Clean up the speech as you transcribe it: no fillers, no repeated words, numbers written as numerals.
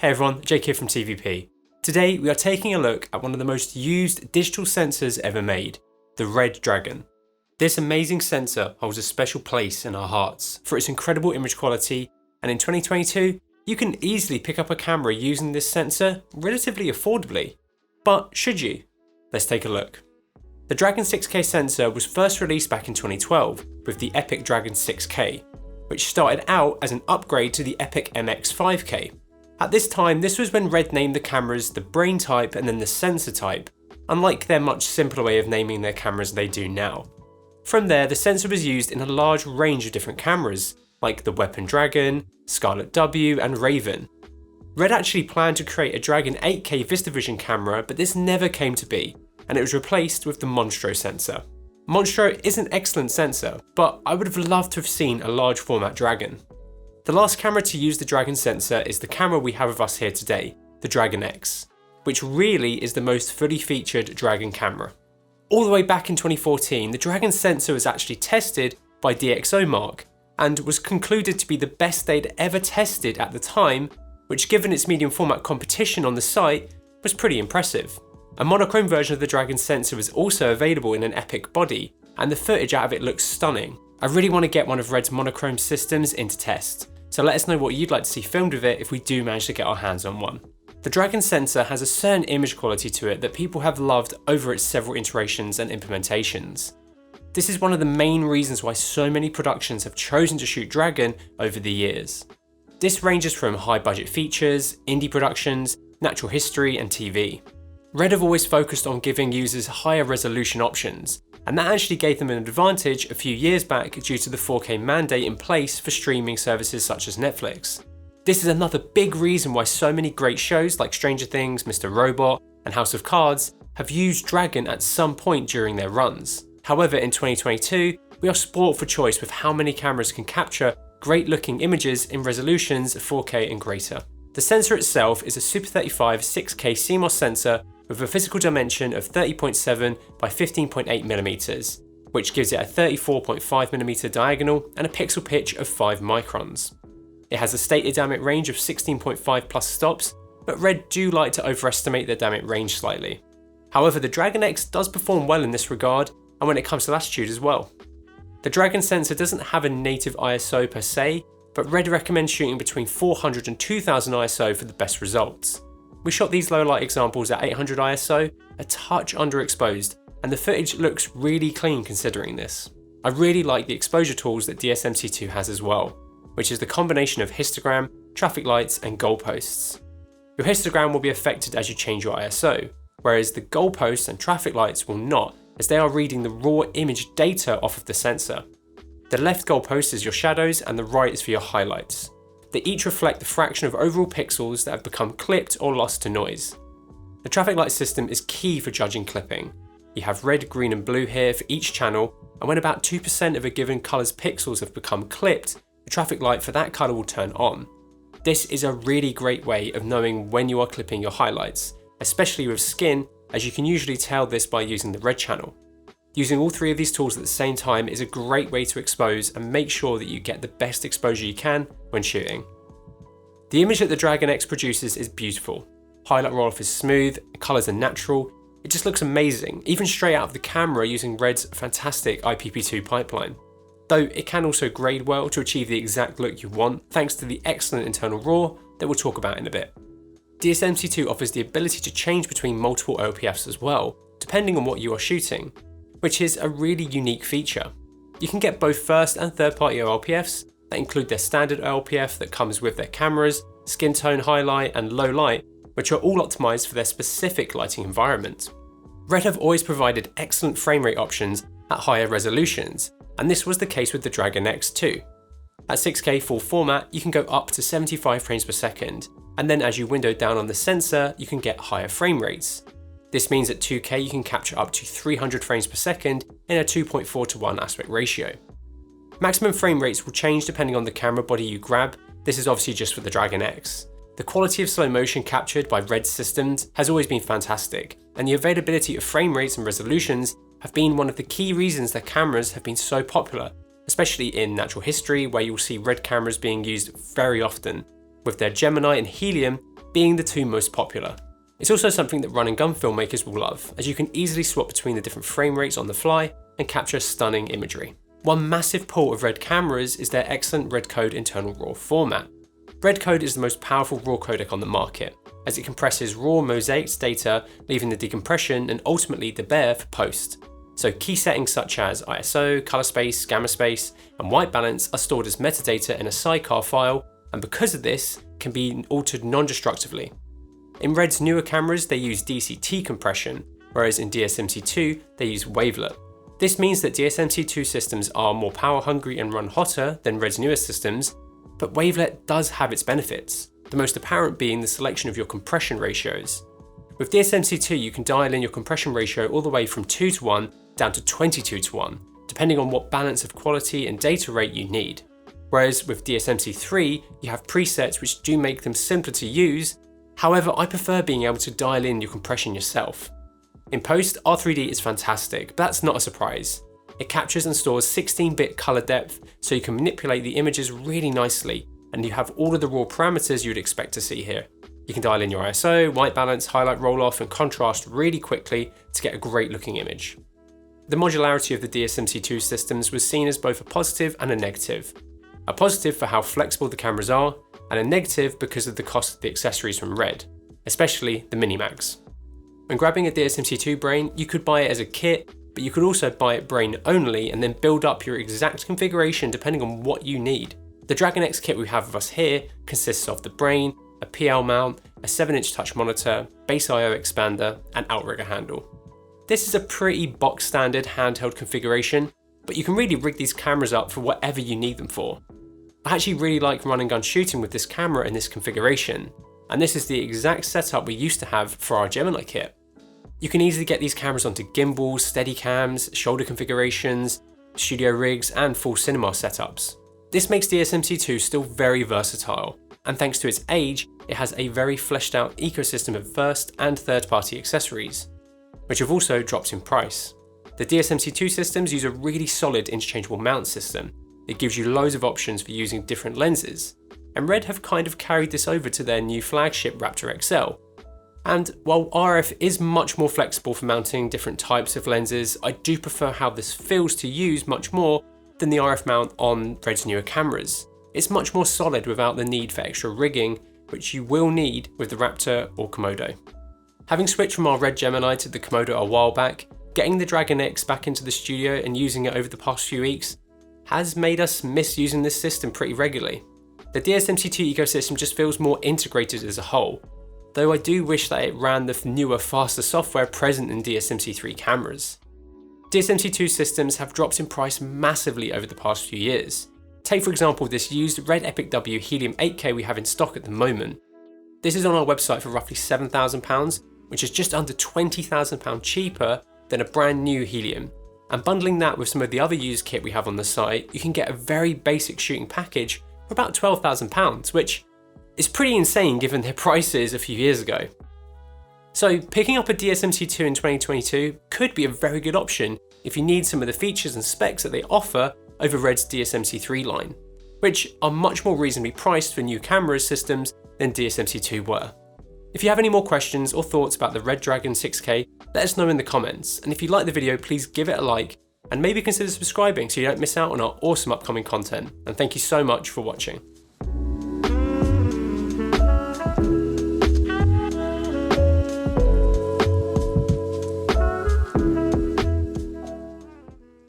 Hey everyone, Jake here from TVP. Today we are taking a look at one of the most used digital sensors ever made, the Red Dragon. This amazing sensor holds a special place in our hearts for its incredible image quality, and in 2022 you can easily pick up a camera using this sensor relatively affordably. But should you? Let's take a look. The Dragon 6K sensor was first released back in 2012 with the Epic Dragon 6K, which started out as an upgrade to the Epic MX 5K. At this time, this was when Red named the cameras the brain type and then the sensor type, unlike their much simpler way of naming their cameras they do now. From there, the sensor was used in a large range of different cameras, like the Weapon Dragon, Scarlet W and Raven. Red actually planned to create a Dragon 8K VistaVision camera, but this never came to be, and it was replaced with the Monstro sensor. Monstro is an excellent sensor, but I would have loved to have seen a large format Dragon. The last camera to use the Dragon sensor is the camera we have with us here today, the Dragon X, which really is the most fully featured Dragon camera. All the way back in 2014, the Dragon sensor was actually tested by DxOMark and was concluded to be the best they'd ever tested at the time, which given its medium format competition on the site was pretty impressive. A monochrome version of the Dragon sensor was also available in an Epic body, and the footage out of it looks stunning. I really want to get one of Red's monochrome systems into test, so let us know what you'd like to see filmed with it if we do manage to get our hands on one. The Dragon sensor has a certain image quality to it that people have loved over its several iterations and implementations. This is one of the main reasons why so many productions have chosen to shoot Dragon over the years. This ranges from high budget features, indie productions, natural history and TV. Red have always focused on giving users higher resolution options, and that actually gave them an advantage a few years back due to the 4K mandate in place for streaming services such as Netflix. This is another big reason why so many great shows like Stranger Things, Mr. Robot and House of Cards have used Dragon at some point during their runs. However, in 2022, we are spoilt for choice with how many cameras can capture great looking images in resolutions 4K and greater. The sensor itself is a Super 35 6K CMOS sensor with a physical dimension of 30.7 by 15.8mm, which gives it a 34.5mm diagonal and a pixel pitch of 5 microns. It has a stated damage range of 16.5 plus stops, but Red do like to overestimate their damage range slightly. However, the Dragon X does perform well in this regard, and when it comes to latitude as well. The Dragon sensor doesn't have a native ISO per se, but Red recommends shooting between 400 and 2000 ISO for the best results. We shot these low light examples at 800 ISO, a touch underexposed, and the footage looks really clean considering this. I really like the exposure tools that DSMC2 has as well, which is the combination of histogram, traffic lights and goalposts. Your histogram will be affected as you change your ISO, whereas the goalposts and traffic lights will not, as they are reading the raw image data off of the sensor. The left goalpost is your shadows and the right is for your highlights. They each reflect the fraction of overall pixels that have become clipped or lost to noise. The traffic light system is key for judging clipping. You have red, green and blue here for each channel, and when about 2% of a given colour's pixels have become clipped, the traffic light for that colour will turn on. This is a really great way of knowing when you are clipping your highlights, especially with skin, as you can usually tell this by using the red channel. Using all three of these tools at the same time is a great way to expose and make sure that you get the best exposure you can when shooting. The image that the Dragon X produces is beautiful. Highlight roll-off is smooth, the colours are natural, it just looks amazing, even straight out of the camera using Red's fantastic IPP2 pipeline. Though it can also grade well to achieve the exact look you want thanks to the excellent internal RAW that we'll talk about in a bit. DSMC2 offers the ability to change between multiple OPFs as well, depending on what you are shooting, which is a really unique feature. You can get both first and third party OLPFs that include their standard OLPF that comes with their cameras, skin tone highlight and low light, which are all optimized for their specific lighting environment. Red have always provided excellent frame rate options at higher resolutions, and this was the case with the Dragon X too. At 6K full format, you can go up to 75 frames per second, and then as you window down on the sensor, you can get higher frame rates. This means at 2K you can capture up to 300 frames per second in a 2.4:1 aspect ratio. Maximum frame rates will change depending on the camera body you grab. This is obviously just for the Dragon X. The quality of slow motion captured by Red systems has always been fantastic, and the availability of frame rates and resolutions have been one of the key reasons their cameras have been so popular, especially in natural history where you'll see Red cameras being used very often, with their Gemini and Helium being the two most popular. It's also something that run and gun filmmakers will love, as you can easily swap between the different frame rates on the fly and capture stunning imagery. One massive pull of Red cameras is their excellent Red Code internal RAW format. Red Code is the most powerful RAW codec on the market, as it compresses raw mosaics data, leaving the decompression and ultimately the bare for post. So key settings such as ISO, color space, gamma space, and white balance are stored as metadata in a sidecar file, and because of this, can be altered non-destructively. In Red's newer cameras, they use DCT compression, whereas in DSMC2, they use wavelet. This means that DSMC2 systems are more power hungry and run hotter than Red's newer systems, but wavelet does have its benefits, the most apparent being the selection of your compression ratios. With DSMC2, you can dial in your compression ratio all the way from 2:1 down to 22:1, depending on what balance of quality and data rate you need. Whereas with DSMC3, you have presets which do make them simpler to use. However, I prefer being able to dial in your compression yourself. In post, R3D is fantastic, but that's not a surprise. It captures and stores 16-bit color depth, so you can manipulate the images really nicely, and you have all of the raw parameters you'd expect to see here. You can dial in your ISO, white balance, highlight roll-off, and contrast really quickly to get a great looking image. The modularity of the DSMC2 systems was seen as both a positive and a negative. A positive for how flexible the cameras are, and a negative because of the cost of the accessories from Red, especially the Minimags. When grabbing a DSMC2 brain, you could buy it as a kit, but you could also buy it brain only and then build up your exact configuration depending on what you need. The Dragon X kit we have with us here consists of the brain, a PL mount, a 7-inch touch monitor, base IO expander, and outrigger handle. This is a pretty box standard handheld configuration, but you can really rig these cameras up for whatever you need them for. I actually really like run and gun shooting with this camera in this configuration, and this is the exact setup we used to have for our Gemini kit. You can easily get these cameras onto gimbals, steadicams, shoulder configurations, studio rigs, and full cinema setups. This makes DSMC2 still very versatile, and thanks to its age, it has a very fleshed out ecosystem of first and third party accessories, which have also dropped in price. The DSMC2 systems use a really solid interchangeable mount system. It gives you loads of options for using different lenses, and Red have kind of carried this over to their new flagship Raptor XL. And while RF is much more flexible for mounting different types of lenses, I do prefer how this feels to use much more than the RF mount on Red's newer cameras. It's much more solid without the need for extra rigging, which you will need with the Raptor or Komodo. Having switched from our Red Gemini to the Komodo a while back, getting the Dragon X back into the studio and using it over the past few weeks has made us miss using this system pretty regularly. The DSMC2 ecosystem just feels more integrated as a whole, though I do wish that it ran the newer, faster software present in DSMC3 cameras. DSMC2 systems have dropped in price massively over the past few years. Take for example this used Red Epic W Helium 8K we have in stock at the moment. This is on our website for roughly £7,000, which is just under £20,000 cheaper than a brand new Helium. And bundling that with some of the other used kit we have on the site, you can get a very basic shooting package for about £12,000, which is pretty insane given their prices a few years ago. So picking up a DSMC2 in 2022 could be a very good option if you need some of the features and specs that they offer over Red's DSMC3 line, which are much more reasonably priced for new camera systems than DSMC2 were. If you have any more questions or thoughts about the Red Dragon 6K, let us know in the comments, and if you like the video please give it a like and maybe consider subscribing so you don't miss out on our awesome upcoming content, and thank you so much for watching.